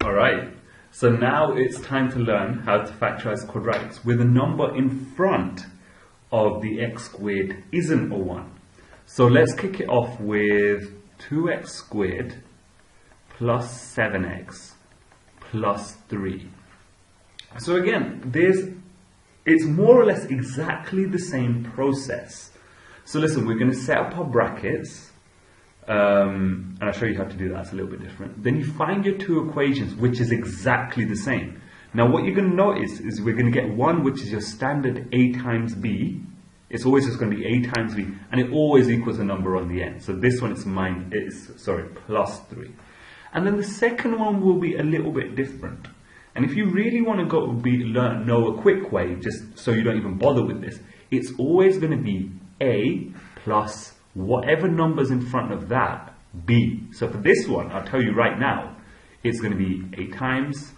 Alright, so now it's time to learn how to factorize quadratics with a number in front of the x squared isn't a 1. So let's kick it off with 2x squared plus 7x plus 3. So again, it's more or less exactly the same process. So listen, we're going to set up our brackets. And I'll show you how to do that. It's a little bit different. Then you find your two equations, which is exactly the same. Now what you're going to notice is we're going to get one which is your standard a times b. It's always just going to be a times b, and it always equals a number on the end. So this one is plus 3. And then the second one will be a little bit different. And if you really want to know a quick way, just so you don't even bother with this, it's always going to be a plus whatever number's in front of that, b. So for this one, I'll tell you right now, it's going to be a times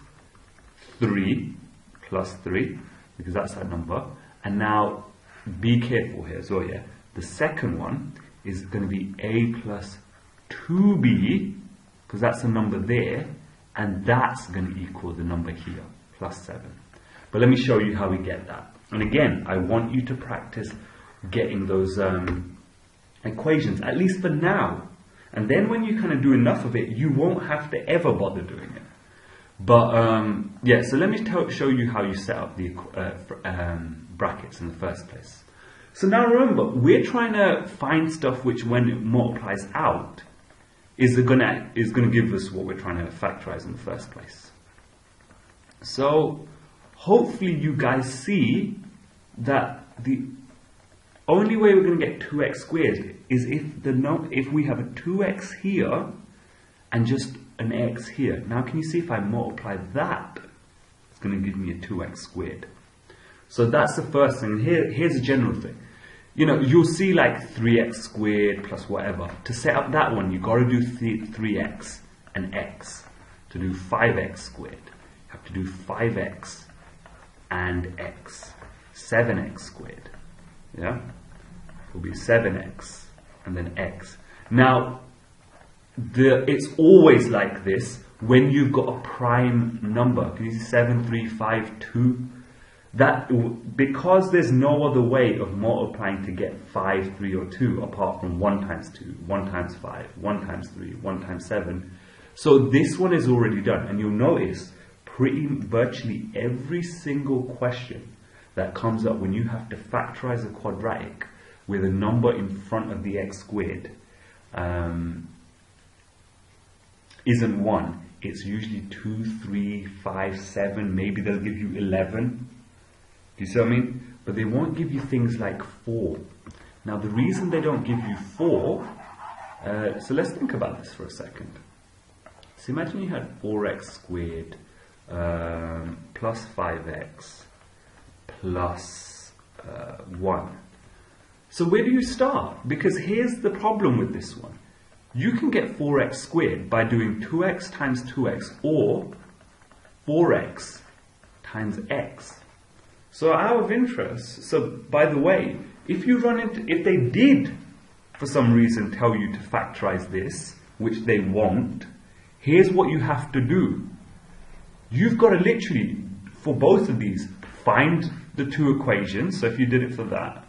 3 plus 3, because that's that number. And now, be careful here as well, yeah. The second one is going to be a plus 2b, because that's the number there, and that's going to equal the number here, plus 7. But let me show you how we get that. And again, I want you to practice getting those equations, at least for now. And then when you kind of do enough of it, you won't have to ever bother doing it. But yeah, so let me show you how you set up the brackets in the first place. So now remember, we're trying to find stuff which, when it multiplies out, is going to give us what we're trying to factorize in the first place. So hopefully you guys see that the only way we're going to get 2x squared is if we have a 2x here and just an x here. Now can you see if I multiply that, it's going to give me a 2x squared. So that's the first thing. Here's a general thing. You know, you'll see like 3x squared plus whatever. To set up that one, you've got to do 3x and x. To do 5x squared, you have to do 5x and x. 7x squared. Yeah? It will be 7x and then x. Now, it's always like this when you've got a prime number. Can you see 7, 3, 5, 2? Because there's no other way of multiplying to get 5, 3, or 2 apart from 1 times 2, 1 times 5, 1 times 3, 1 times 7. So this one is already done. And you'll notice virtually every single question that comes up when you have to factorize a quadratic with a number in front of the x squared isn't 1. It's usually 2, 3, 5, 7. Maybe they'll give you 11. Do you see what I mean? But they won't give you things like 4. Now the reason they don't give you 4, so let's think about this for a second. So imagine you had 4x squared plus 5x plus 1. So where do you start? Because here's the problem with this one. You can get 4x squared by doing 2x times 2x or 4x times x. So out of interest, so by the way, if they did for some reason tell you to factorize this, which they won't, here's what you have to do. You've got to literally, for both of these, find the two equations. So if you did it for that,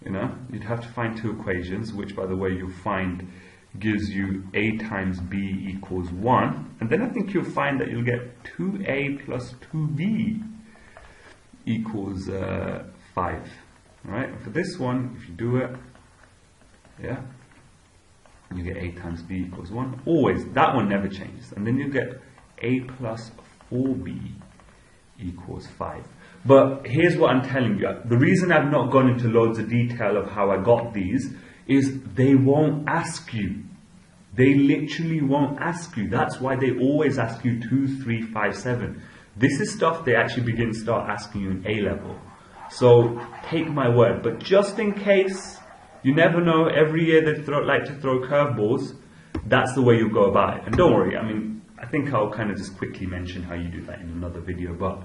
you know, you'd have to find two equations, which by the way you'll find gives you a times b equals 1. And then I think you'll find that you'll get 2a plus 2b equals 5. Alright, for this one, if you do it, yeah, you get a times b equals 1. Always, that one never changes. And then you get a plus 4b equals 5. But here's what I'm telling you. The reason I've not gone into loads of detail of how I got these is they won't ask you. They literally won't ask you. That's why they always ask you 2, 3, 5, 7. This is stuff they actually start asking you in A level. So take my word. But just in case, you never know, every year they like to throw curveballs, that's the way you go about it. And don't worry, I mean, I think I'll kind of just quickly mention how you do that in another video, but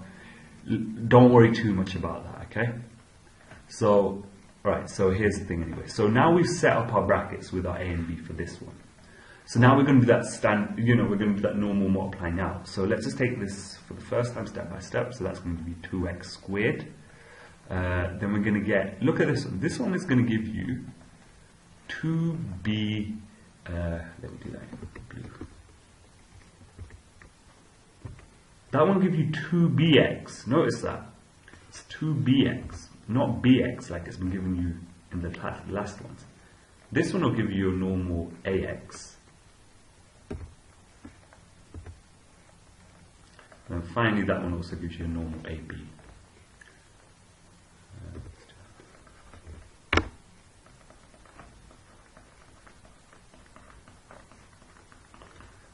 don't worry too much about that, okay? So, right, so here's the thing anyway. So now we've set up our brackets with our A and B for this one. So now we're going to do that we're going to do that normal multiply now. So let's just take this for the first time step by step. So that's going to be 2x squared. Then we're going to get, look at this one. This one is going to give you 2b, let me do that in blue. That one will give you 2bx. Notice that. It's 2bx, not bx like it's been given you in the last ones. This one will give you a normal ax. And finally, that one also gives you a normal AB.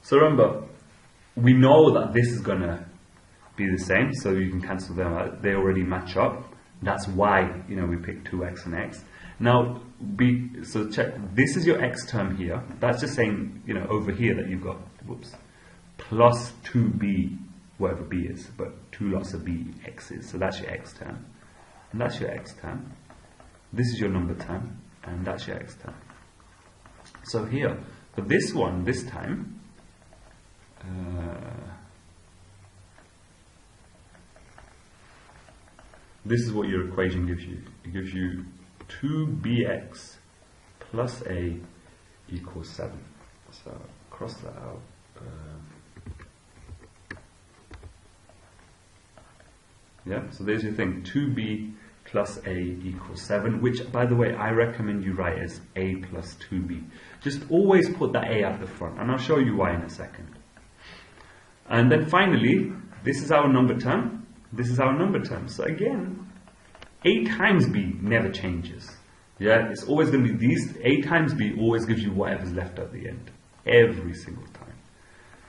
So remember, we know that this is going to be the same, so you can cancel them out. They already match up. That's why we pick 2x and x. Now, so check, this is your x term here. That's just saying, over here that you've got, plus 2b, whatever b is, but 2 lots of b x's. So that's your x term. And that's your x term. This is your number term, and that's your x term. So here, for this one, this time, this is what your equation gives you. It gives you 2bx plus a equals 7. So cross that out. So there's your thing. 2b plus a equals 7, which, by the way, I recommend you write as a plus 2b. Just always put that a at the front, and I'll show you why in a second. And then finally, this is our number term. This is our number term. So again, a times b never changes. It's always going to be these. A times b always gives you whatever's left at the end, every single time.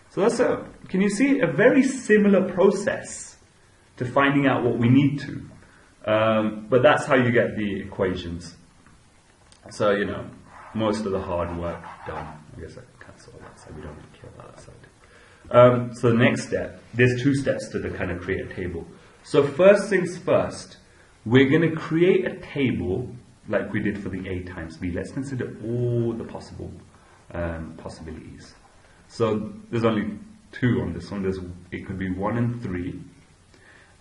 So that's can you see a very similar process to finding out what we need to? But that's how you get the equations. So most of the hard work done. I guess I can cancel all that, so we don't really care about that side. So the next step, there's 2 steps to kind of create a table. So first things first, we're going to create a table like we did for the a times b. Let's consider all the possible possibilities. So there's only 2 on this one. It could be 1 and 3.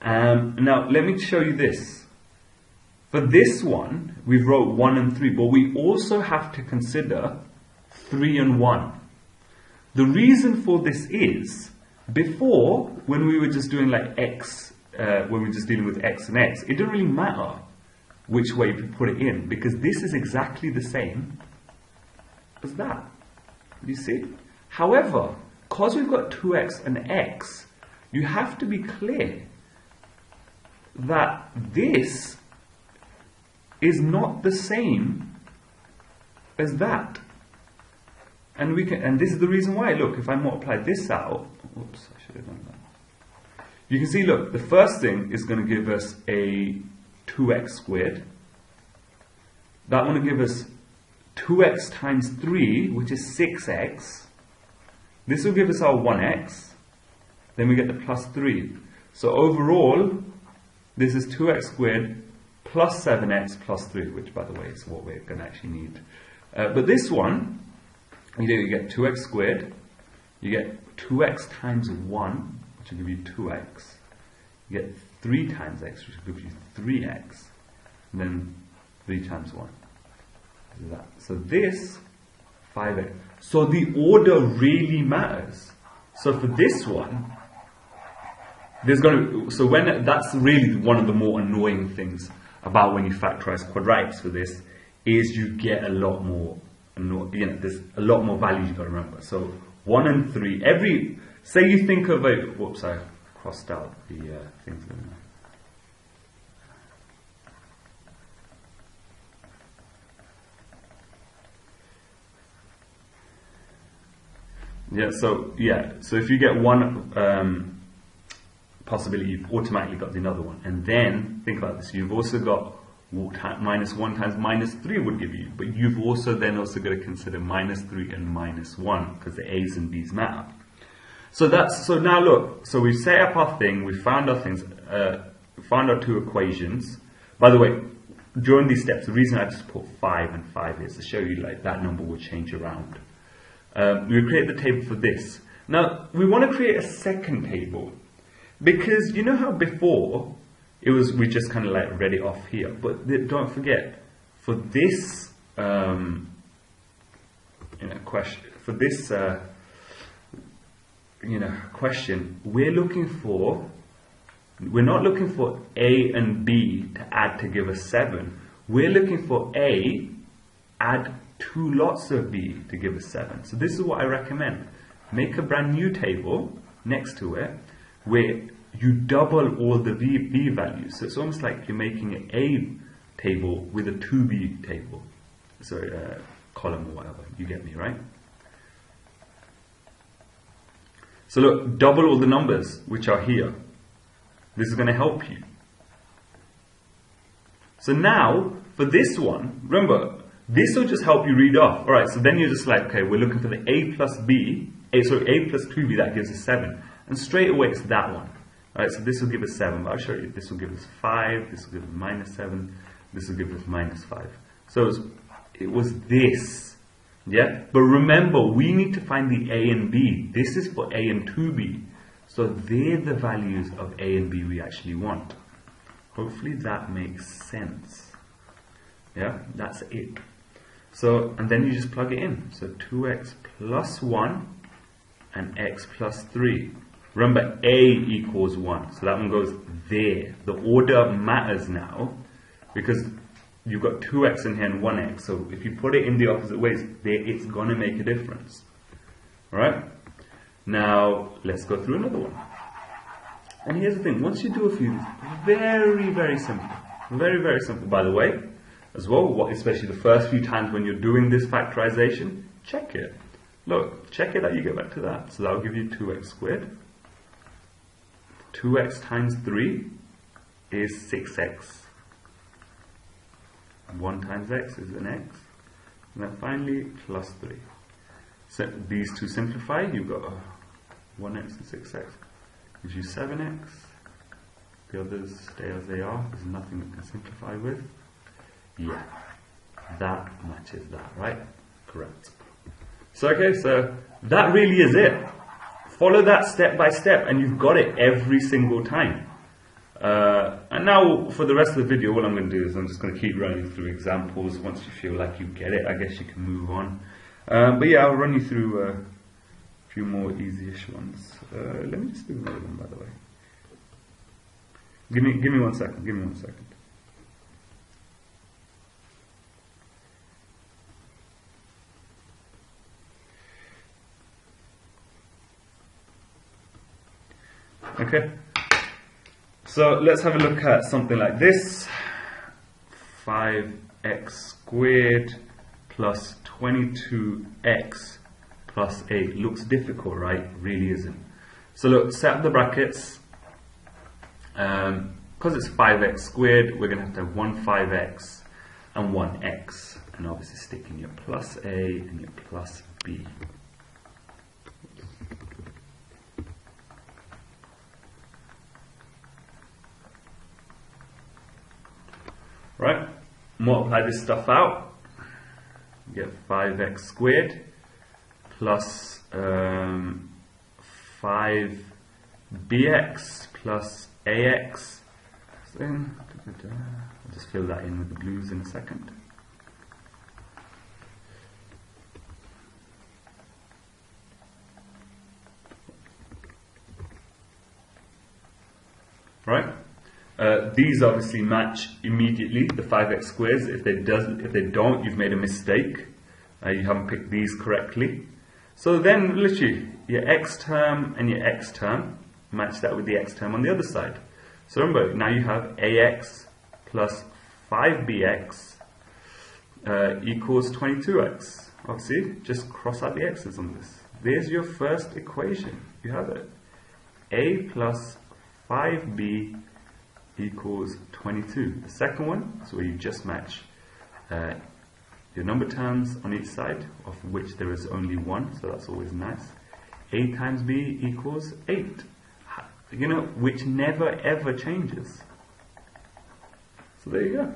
Now let me show you this. For this one, we wrote 1 and 3, but we also have to consider 3 and 1. The reason for this is, before, when we were just doing like x, when we were just dealing with x and x, it didn't really matter which way we put it in, because this is exactly the same as that. You see? However, because we've got 2x and x, you have to be clear that this is not the same as that. And this is the reason why. Look, if I multiply this out, oops, I should have done that. You can see, look, the first thing is going to give us a 2x squared. That one will give us 2x times 3, which is 6x. This will give us our 1x. Then we get the plus 3. So overall, this is 2x squared plus 7x plus 3, which, by the way, is what we're going to actually need. But this one, you get 2x squared, you get 2x times 1, which will give you 2x, you get 3 times x, which will give you 3x, and then 3 times 1. So this, 5x. So the order really matters. So for this one, that's really one of the more annoying things about when you factorize quadratics for this, is you get a lot more. There's a lot more values you've got to remember. So 1 and 3. Say you think of a. Whoops, I crossed out the things. So if you get one possibility, you've automatically got the other one. And then think about this. You've also got minus 1 times minus 3 would give you, but you've also got to consider minus 3 and minus 1, because the a's and b's matter. So now look, so we've set up our thing, we found our things, found our 2 equations. By the way, during these steps, the reason I just put 5 and 5 is to show you like that number will change around. We create the table for this. Now, we want to create a second table, because you know how before it was, we just kind of like read it off here, but don't forget, for this question, for this question, we're not looking for A and B to add to give us 7. We're looking for A, add 2 lots of B to give us 7. So this is what I recommend. Make a brand new table next to it where you double all the B values. So it's almost like you're making an A table with a 2B table. Sorry, column or whatever. You get me, right? So look, double all the numbers which are here. This is going to help you. So now, for this one, remember, this will just help you read off. Alright, so then you're just like, okay, we're looking for the A plus B, A plus 2B, that gives us 7. And straight away it's that one. Alright, so this will give us 7, but I'll show you. This will give us 5, this will give us -7, this will give us -5. So it was this. Yeah? But remember, we need to find the A and B. This is for A and 2B. So they're the values of A and B we actually want. Hopefully that makes sense. Yeah, that's it. So, and then you just plug it in. So 2x plus 1 and x plus 3. Remember, A equals 1. So that one goes there. The order matters now because you've got 2x in here and 1x. So if you put it in the opposite ways, it's going to make a difference. Alright? Now, let's go through another one. And here's the thing. Once you do a few, very, very simple. Very, very simple. By the way, as well, especially the first few times when you're doing this factorization, check it. Look, check it out, you get back to that. So that will give you 2x squared. 2x times 3 is 6x. 1 times x is an x. And then finally, plus 3. So these two simplify, you've got 1x and 6x. Gives you 7x. The others stay as they are. There's nothing that can simplify with. Yeah, that matches that, right? Correct. So okay, so that really is it. Follow that step by step and you've got it every single time. And now for the rest of the video, what I'm going to do is I'm just going to keep running through examples. Once you feel like you get it, I guess you can move on. But yeah, I'll run you through a few more easy-ish ones. Let me just do another one, by the way. Give me 1 second. Give me 1 second. Okay, so let's have a look at something like this. 5x squared plus 22x plus 8. Looks difficult, right? Really isn't. So look, set up the brackets. Because it's 5x squared, we're going to have one 5x and one x. And obviously stick in your plus a and your plus b. Right, multiply this stuff out, you get 5x squared plus 5bx plus ax. So, I'll just fill that in with the blues in a second. Right. These obviously match immediately, the 5x squares. If they don't, you've made a mistake. You haven't picked these correctly. So then, literally, your x term and your x term, match that with the x term on the other side. So remember, now you have ax plus 5bx equals 22x. Obviously, just cross out the x's on this. There's your first equation. You have it. A plus 5b equals 22. The second one is where you just match your number terms on each side, of which there is only one, so that's always nice. A times b equals 8. You know, which never ever changes. So there you go.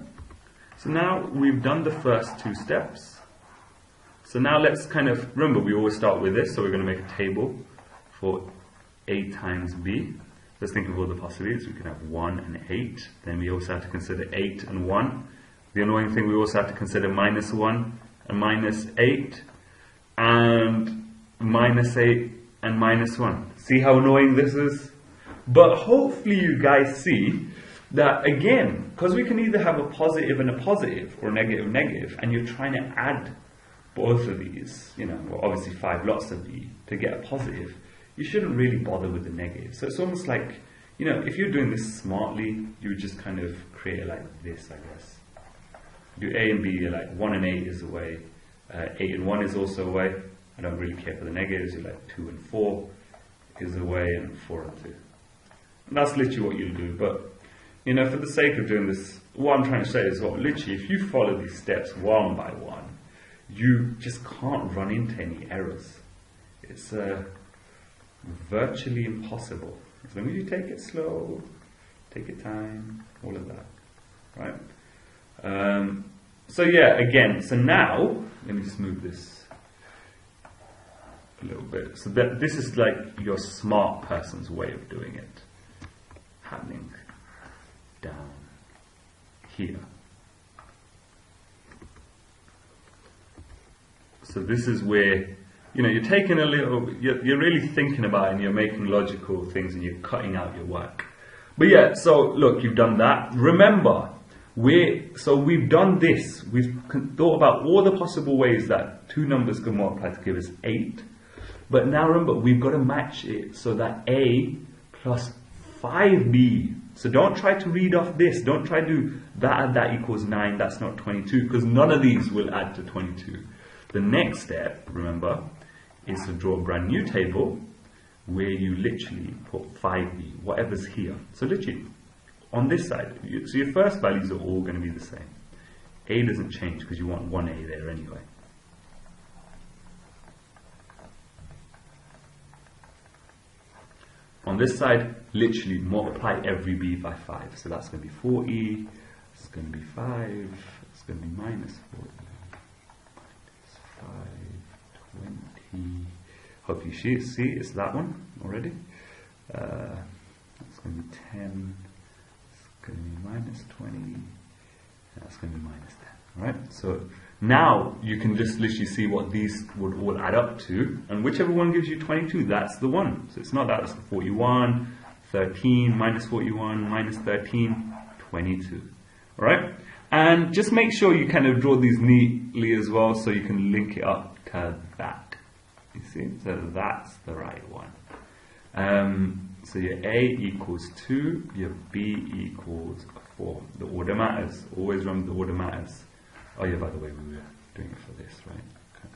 So now we've done the first two steps. So now let's kind of, remember we always start with this, so we're going to make a table for a times b. Let's think of all the possibilities. We can have 1 and 8. Then we also have to consider 8 and 1. The annoying thing, we also have to consider minus 1 and minus 8. And minus 8 and minus 1. See how annoying this is? But hopefully you guys see that, again, because we can either have a positive and a positive, or negative negative, and you're trying to add both of these, you know, well, obviously 5 lots of b to get a positive, you shouldn't really bother with the negative. So it's almost like, you know, if you're doing this smartly, you would just kind of create it like this, I guess. Do a and b, you're like 1 and 8 is away, 8 and 1 is also away. I don't really care for the negatives. You're like 2 and 4 is away, and 4 and 2. And that's literally what you'll do. But, you know, for the sake of doing this, what I'm trying to say is, well, literally, if you follow these steps one by one, you just can't run into any errors. It's virtually impossible. As long as you take it slow, take your time, all of that, right? So yeah, again, so now, let me just move this a little bit. So that this is like your smart person's way of doing it, happening down here. So this is where, you know, you're taking a little, you're really thinking about it, and you're making logical things, and you're cutting out your work. But yeah, so look, you've done that. Remember, we've done this. We've thought about all the possible ways that two numbers can multiply to give us 8. But now remember, we've got to match it so that a plus 5b. So don't try to read off this. Don't try to do that and that equals 9. That's not 22, because none of these will add to 22. The next step, remember, is to draw a brand new table where you literally put 5b, whatever's here. So literally, on this side, so your first values are all going to be the same. A doesn't change because you want 1a there anyway. On this side, literally multiply every b by 5. So that's going to be 4e, it's going to be 5, it's going to be minus 4e. 5, 20. Hope you see it's that one already. It's going to be 10. It's going to be minus 20. That's going to be minus 10. Alright? So now you can just literally see what these would all add up to, and whichever one gives you 22, that's the one. So it's not that, it's 41, 13, minus 41, minus 13, 22. Alright? And just make sure you kind of draw these neatly as well, so you can link it up to that. You see? So that's the right one. So your A equals 2, your B equals 4. The order matters. Always remember the order matters. Oh yeah, by the way, we were doing it for this, right? Okay.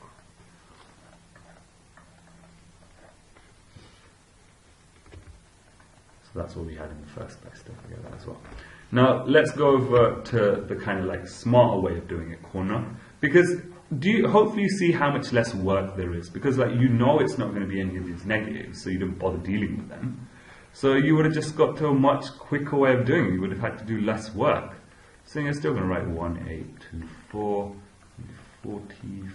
So that's what we had in the first place. Don't forget that as well. Now let's go over to the kind of like smarter way of doing it, corner, because hopefully you see how much less work there is, because like you know it's not going to be any of these negatives, so you don't bother dealing with them. So you would have just got to a much quicker way of doing it. You would have had to do less work. So you're still going to write 1, 8, 2, 4, 45.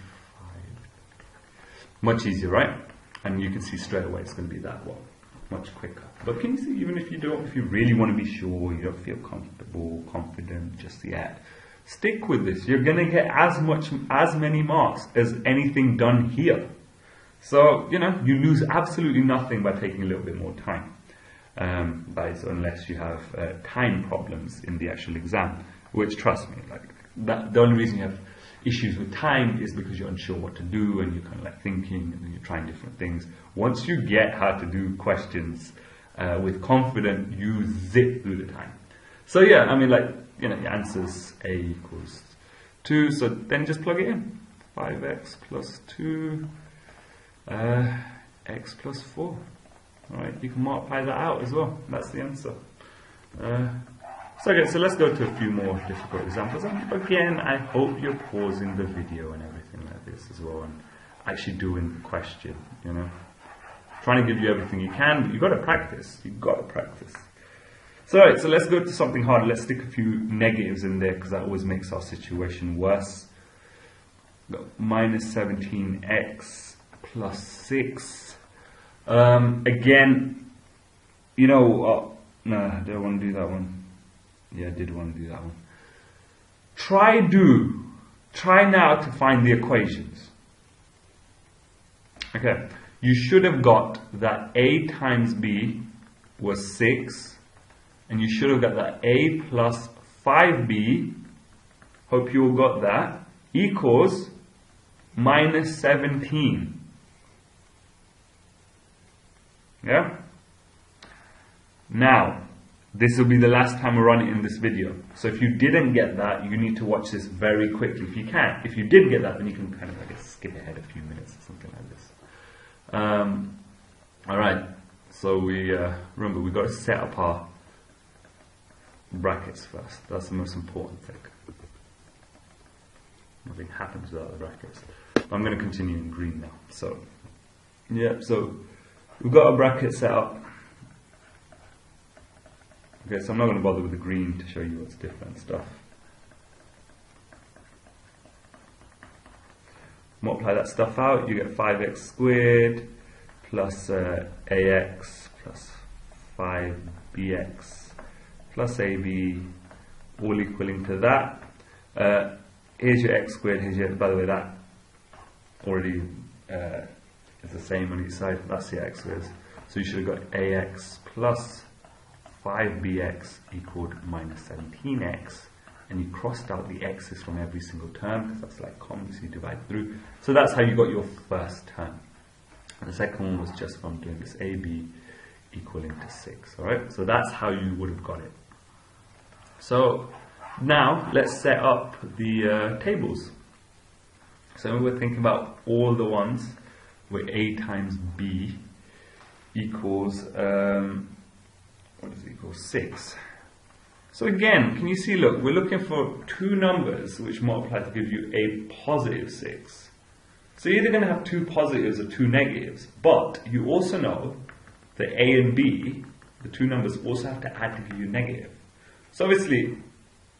Much easier, right? And you can see straight away it's going to be that one. Much quicker. But can you see, even if you really want to be sure, you don't feel comfortable, confident just yet, stick with this. You're going to get as many marks as anything done here. So, you know, you lose absolutely nothing by taking a little bit more time. Unless you have time problems in the actual exam, which, trust me, the only reason you have issues with time is because you're unsure what to do, and you're kind of like thinking, and then you're trying different things. Once you get how to do questions with confidence, you zip through the time. So yeah, I mean, like, you know, your answer's A equals 2, so then just plug it in. 5x plus 2, x plus 4. Alright, you can multiply that out as well. That's the answer. So let's go to a few more difficult examples. And again, I hope you're pausing the video and everything like this as well, and actually doing the question, you know. Trying to give you everything you can, but you've got to practice. You've got to practice. So alright, so let's go to something harder. Let's stick a few negatives in there, because that always makes our situation worse. got minus 17x plus 6. Again, you know, no, I don't want to do that one. Yeah, I did want to do that one. Try now to find the equations. Okay, you should have got that a times b was 6, and you should have got that a plus 5b, hope you all got that, equals minus 17. Yeah? Now, this will be the last time we run it in this video. So if you didn't get that, you need to watch this very quickly if you can. If you did get that, then you can kind of, I guess, skip ahead a few minutes or something like this. Alright, so we remember we've got to set up our brackets first. That's the most important thing. Nothing happens without the brackets. I'm going to continue in green now. So, yeah, so we've got our bracket set up. Okay, so I'm not going to bother with the green to show you what's different stuff. Multiply that stuff out, you get 5x squared plus ax plus 5bx plus ab, all equaling to that. Here's your x squared, here's your, by the way, that already is the same on each side, that's the x squared. So you should have got ax plus 5bx equaled minus 17x, and you crossed out the x's from every single term because that's like common, so you divide through. So that's how you got your first term. And the second one was just from doing this ab equaling to 6. Alright, so that's how you would have got it. So now let's set up the tables. So we're thinking about all the ones where a times b equals what does it equal? 6. So again, can you see, look, we're looking for two numbers which multiply to give you a positive 6. So you're either going to have two positives or two negatives, but you also know that a and b, the two numbers, also have to add to give you negative. So obviously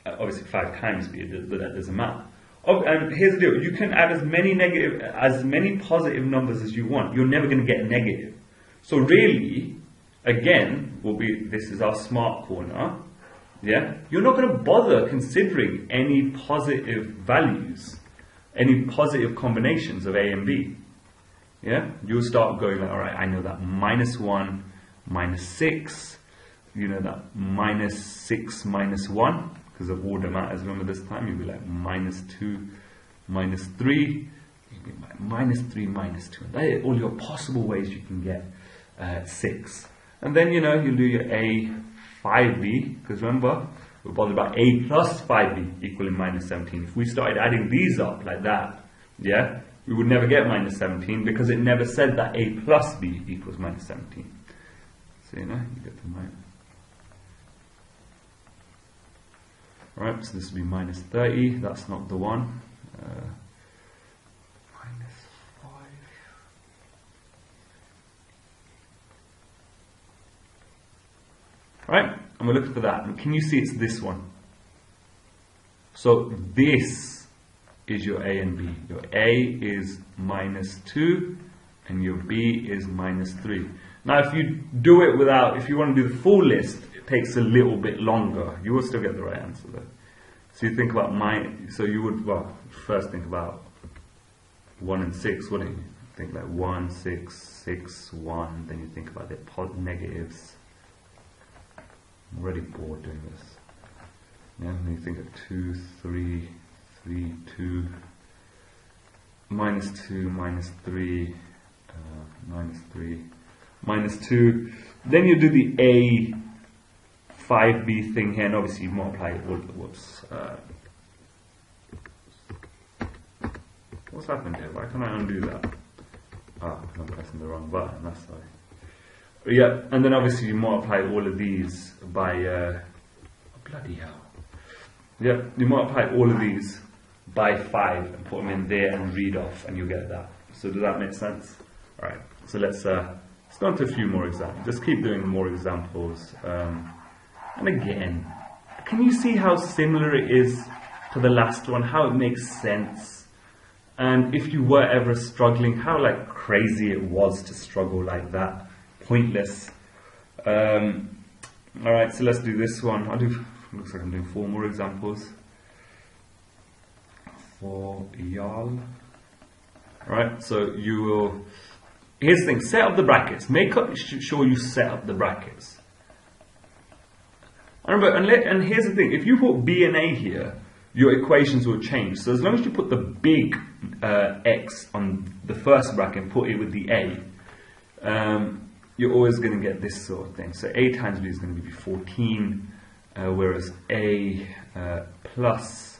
5 times b, but that doesn't matter. And here's the deal, you can add as many positive numbers as you want. You're never going to get a negative. So really, again, this is our smart corner. Yeah, you're not going to bother considering any positive values, any positive combinations of a and b. Yeah, you'll start going like, all right, I know that minus 1, minus 6. You know that minus 6, minus 1, because of order matters. Remember this time, you'll be like minus 2, minus 3. You'll be like minus 3, minus 2. That are all your possible ways you can get 6. And then, you know, you'll do your a 5b, because remember, we're bothered about a plus 5b equaling minus 17. If we started adding these up like that, yeah, we would never get minus 17 because it never said that a plus b equals minus 17. So, you know, you get the minus. Alright, so this will be minus 30, that's not the one. Minus 5. Right, and we're looking for that. And can you see it's this one? So this is your A and B. Your A is minus 2 and your B is minus 3. Now if you do it without, if you want to do the full list, it takes a little bit longer. You will still get the right answer though. So you think about so you would, well, first think about 1 and 6, wouldn't you? Think like 1, 6, 6, 1, then you think about the negatives. I'm already bored doing this. Yeah, and then you think of 2, 3, 3, 2, minus 2, minus 3, minus 3, minus 2. Then you do the A 5B thing here, and obviously you multiply it all. Whoops. What's happened here? Why can't I undo that? Ah, I'm pressing the wrong button, that's why. Yeah, and then obviously you multiply all of these by, bloody hell. Yeah, you multiply all of these by 5 and put them in there and read off and you get that. So does that make sense? Alright, so let's go on to a few more examples. Just keep doing more examples. And again, can you see how similar it is to the last one? How it makes sense? And if you were ever struggling, how like crazy it was to struggle like that, pointless. All right, so let's do this one. Looks like I'm doing 4 more examples for y'all. All right, so you will. Here's the thing: set up the brackets. Make sure you set up the brackets. And here's the thing: if you put B and A here, your equations will change. So as long as you put the big X on the first bracket and put it with the A, you're always going to get this sort of thing. So A times B is going to be 14, whereas A plus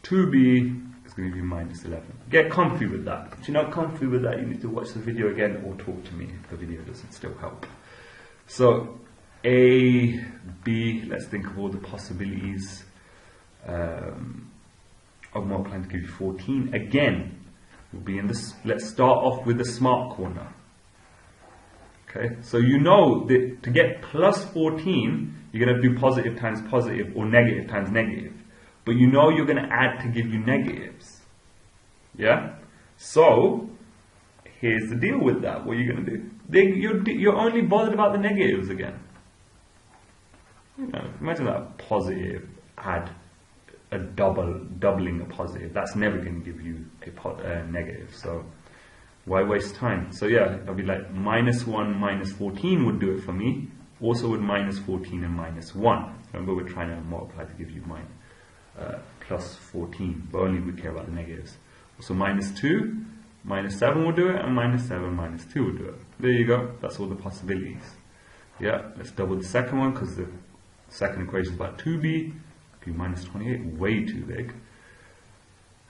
2B is going to be minus 11. Get comfy with that. If you're not comfy with that, you need to watch the video again or talk to me if the video doesn't still help. So A, B, let's think of all the possibilities of multiplying to give you 14. Again, we'll be in this. Let's start off with the smart corner. Okay, so you know that to get plus 14, you're going to do positive times positive or negative times negative. But you know you're going to add to give you negatives. Yeah? So, here's the deal with that. What are you going to do? You're only bothered about the negatives again. You know, imagine that positive add a doubling a positive. That's never going to give you a negative. So, why waste time? So yeah, I'll be like minus 1 minus 14 would do it for me. Also with minus 14 and minus 1. Remember, we're trying to multiply to give you plus 14, but only we care about the negatives. So minus 2, minus 7 will do it, and minus 7 minus 2 will do it. There you go. That's all the possibilities. Yeah, let's double the second one because the second equation is about 2b. Give you minus 28, way too big.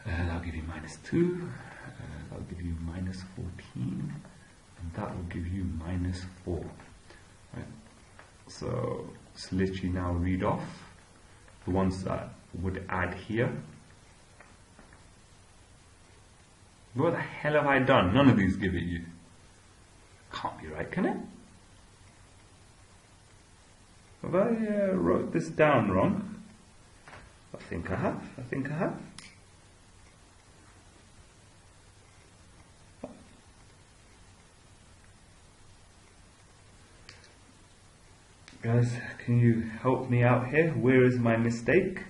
That'll give you minus 2. That'll give you minus 14, and that will give you minus 4. Right. So let's literally now read off the ones that would add here. What the hell have I done? None of these give it you. Can't be right, can it? Have I wrote this down wrong? I think I have. I think I have. Guys, can you help me out here? Where is my mistake?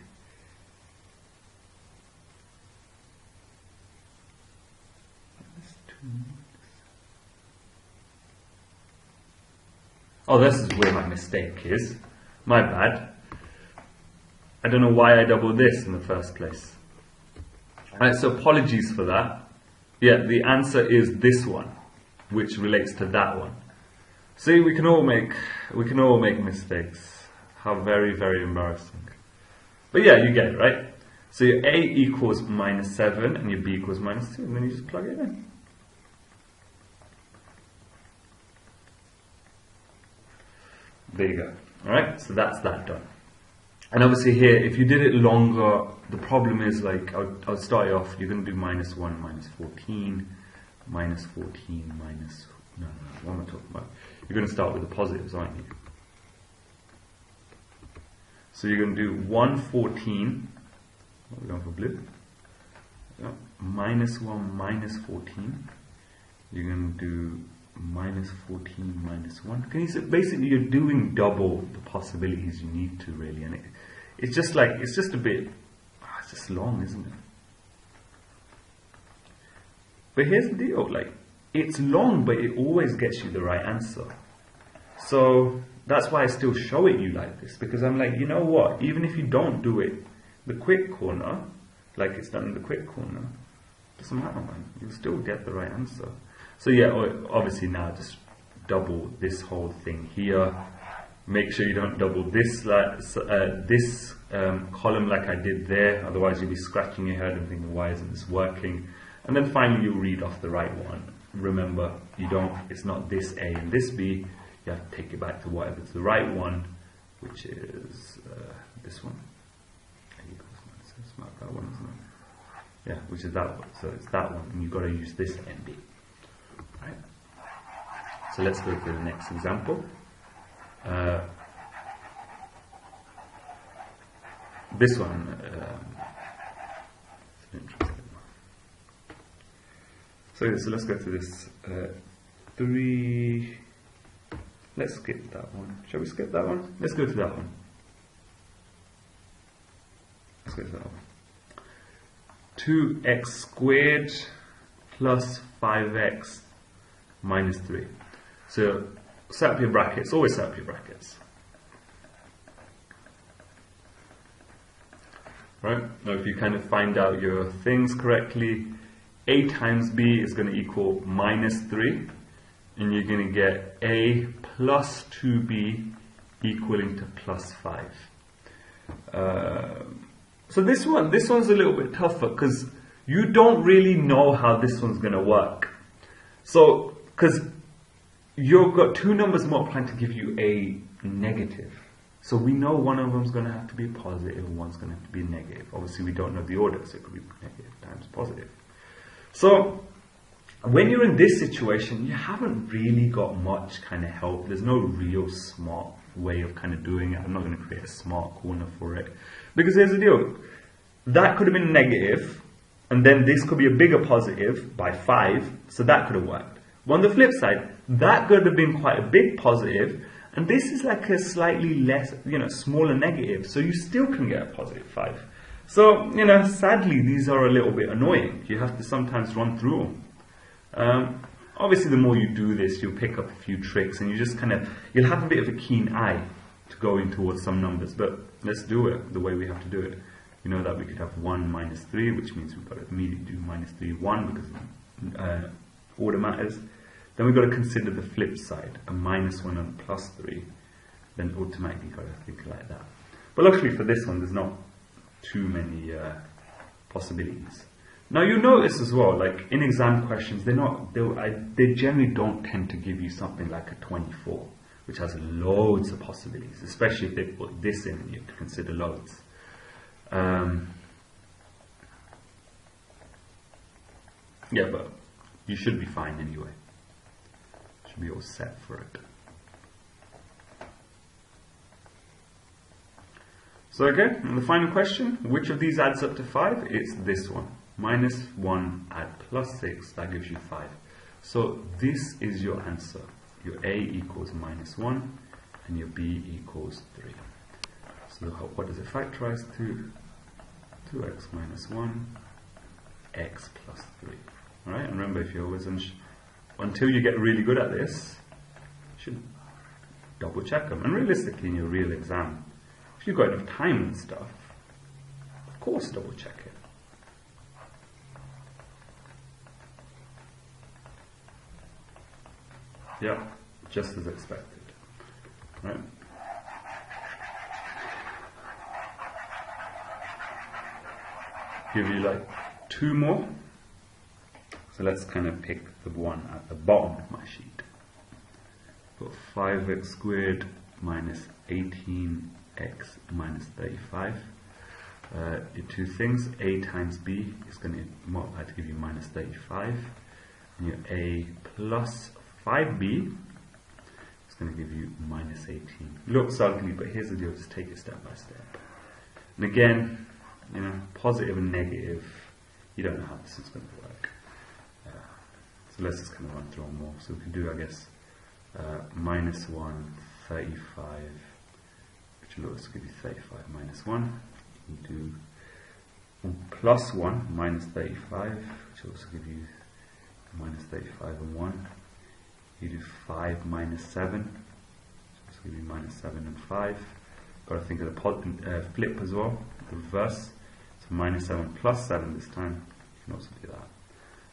Oh, this is where my mistake is. My bad. I don't know why I doubled this in the first place. Alright, so apologies for that. Yeah, the answer is this one, which relates to that one. See, we can all make mistakes. How very, very embarrassing. But yeah, you get it, right? So your A equals minus 7 and your B equals minus 2, and then you just plug it in. There you go. Alright, so that's that done. And obviously here, if you did it longer, the problem is like, I'll start you off, you're going to do minus 1, minus 14, minus 14, minus, no, what am I talking about? You're going to start with the positives, aren't you? So you're going to do 114, we're going for blue, yeah. Minus 1, minus 14, you're going to do minus 14, minus 1. Can you see, basically you're doing double the possibilities you need to really, and it's just like, it's just a bit, it's just long, isn't it? But here's the deal, like, it's long, but it always gets you the right answer. So that's why I still show it you like this, because I'm like, you know what, even if you don't do it the quick corner, like it's done in the quick corner, doesn't matter, man, you'll still get the right answer. So yeah, obviously now just double this whole thing here. Make sure you don't double this column like I did there, otherwise you'll be scratching your head and thinking, why isn't this working? And then finally you'll read off the right one. Remember, it's not this A and this B, you have to take it back to whatever's the right one, which is this one. It's not that one, isn't it? Yeah, which is that one. So it's that one, and you've got to use this NB. Right. So let's go to the next example. This one is an interesting one. So let's go to this 3. Let's skip that one. Shall we skip that one? Let's go to that one. Let's go to that one. 2x squared plus 5x minus 3. So set up your brackets. Always set up your brackets. Right? Now if you kind of find out your things correctly, a times b is going to equal minus 3. And you're going to get a plus 2b equaling to plus 5. So this one's a little bit tougher because you don't really know how this one's going to work. So, because you've got two numbers multiplying to give you a negative. So we know one of them is going to have to be positive, one's going to have to be negative. Obviously we don't know the order, so it could be negative times positive. So, when you're in this situation, you haven't really got much kind of help. There's no real smart way of kind of doing it. I'm not going to create a smart corner for it. Because here's the deal. That could have been negative, and then this could be a bigger positive by 5, so that could have worked. But on the flip side, that could have been quite a big positive, and this is like a slightly less, smaller negative, so you still can get a positive 5. So, sadly, these are a little bit annoying. You have to sometimes run through them. Obviously the more you do this, you'll pick up a few tricks and you'll have a bit of a keen eye to go in towards some numbers, but let's do it the way we have to do it. You know that we could have 1 minus 3, which means we've got to immediately do minus 3, 1 because order matters. Then we've got to consider the flip side, a minus 1 and a plus 3. Then automatically got to think like that. But luckily for this one, there's not too many possibilities. Now you notice as well, like in exam questions, they generally don't tend to give you something like a 24, which has loads of possibilities, especially if they put this in and you have to consider loads. Yeah, but you should be fine anyway. Should be all set for it. So okay, and the final question, which of these adds up to 5? It's this one. Minus 1 add plus 6, that gives you 5. So this is your answer. Your A equals minus 1 and your B equals 3. So what does it factorize to? 2x minus 1, x plus 3. Alright, and remember, if you're always until you get really good at this, you should double check them. And realistically, in your real exam, if you've got enough time and stuff, of course double check it. Yeah, just as expected. Right? Give you like 2 more. So let's kind of pick the one at the bottom of my sheet. Got 5x squared minus 18x minus 35. Your two things, a times b is going to multiply to give you minus 35. And your a plus 5b is going to give you minus 18. Looks ugly, but here's the deal, just take it step by step. And again, positive and negative, you don't know how this is going to work. So let's just kind of run through them more. So we can do, I guess, minus 1, 35, which will also give you 35 minus 1. You do plus 1 minus 35, which will also give you minus 35 and 1. You do 5 minus 7, which will give you minus 7 and 5. Got to think of the flip as well, the reverse. So minus 7 plus 7 this time. You can also do that.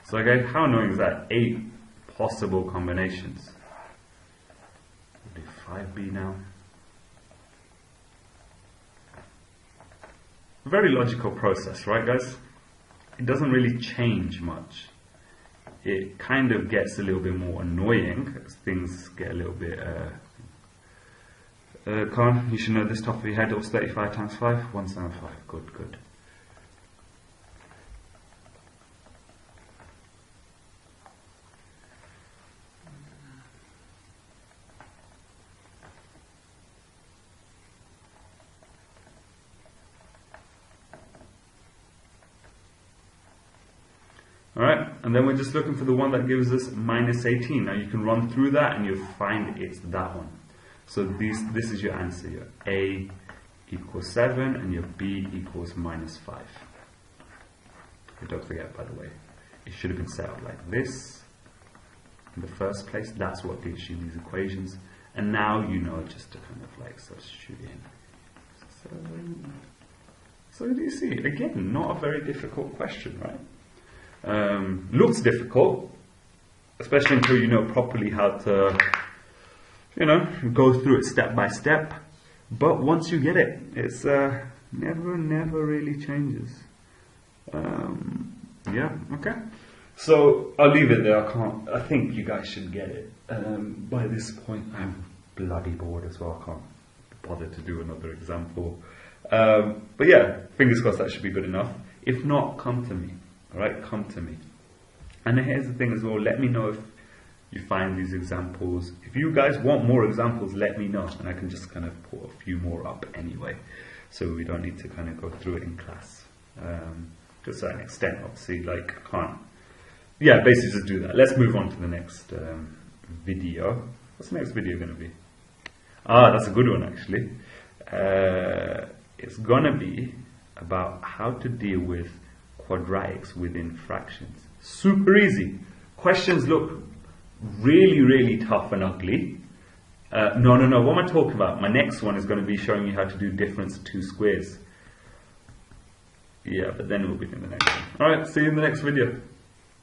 So okay, how annoying is that? 8 possible combinations. We'll do 5b now. Very logical process, right guys? It doesn't really change much. It kind of gets a little bit more annoying as things get a little bit... Khan, you should know this top of your head. It was 35 times 5, 175. Good, good. Alright, and then we're just looking for the one that gives us minus 18. Now you can run through that and you'll find it's that one. So this is your answer. Your A equals 7 and your B equals minus 5. Okay, don't forget, by the way, it should have been set up like this in the first place. That's what gives you these equations. And now you know just to kind of like substitute in. So do you see? Again, not a very difficult question, right? Looks difficult, especially until you know properly how to, go through it step by step. But once you get it, it's never really changes. Yeah, okay. So I'll leave it there. I think you guys should get it. By this point, I'm bloody bored as well. I can't bother to do another example. But yeah, fingers crossed that should be good enough. If not, come to me. Alright, come to me. And here's the thing as well, let me know if you find these examples. If you guys want more examples, let me know. And I can just kind of put a few more up anyway. So we don't need to kind of go through it in class. To a certain extent, obviously, like I can't. Yeah, basically just do that. Let's move on to the next video. What's the next video going to be? That's a good one actually. It's going to be about how to deal with quadratics within fractions. Super easy. Questions look really tough and ugly. No, what am I talking about? My next one is going to be showing you how to do difference of two squares. Yeah, but then we'll be in the next one. Alright, see you in the next video.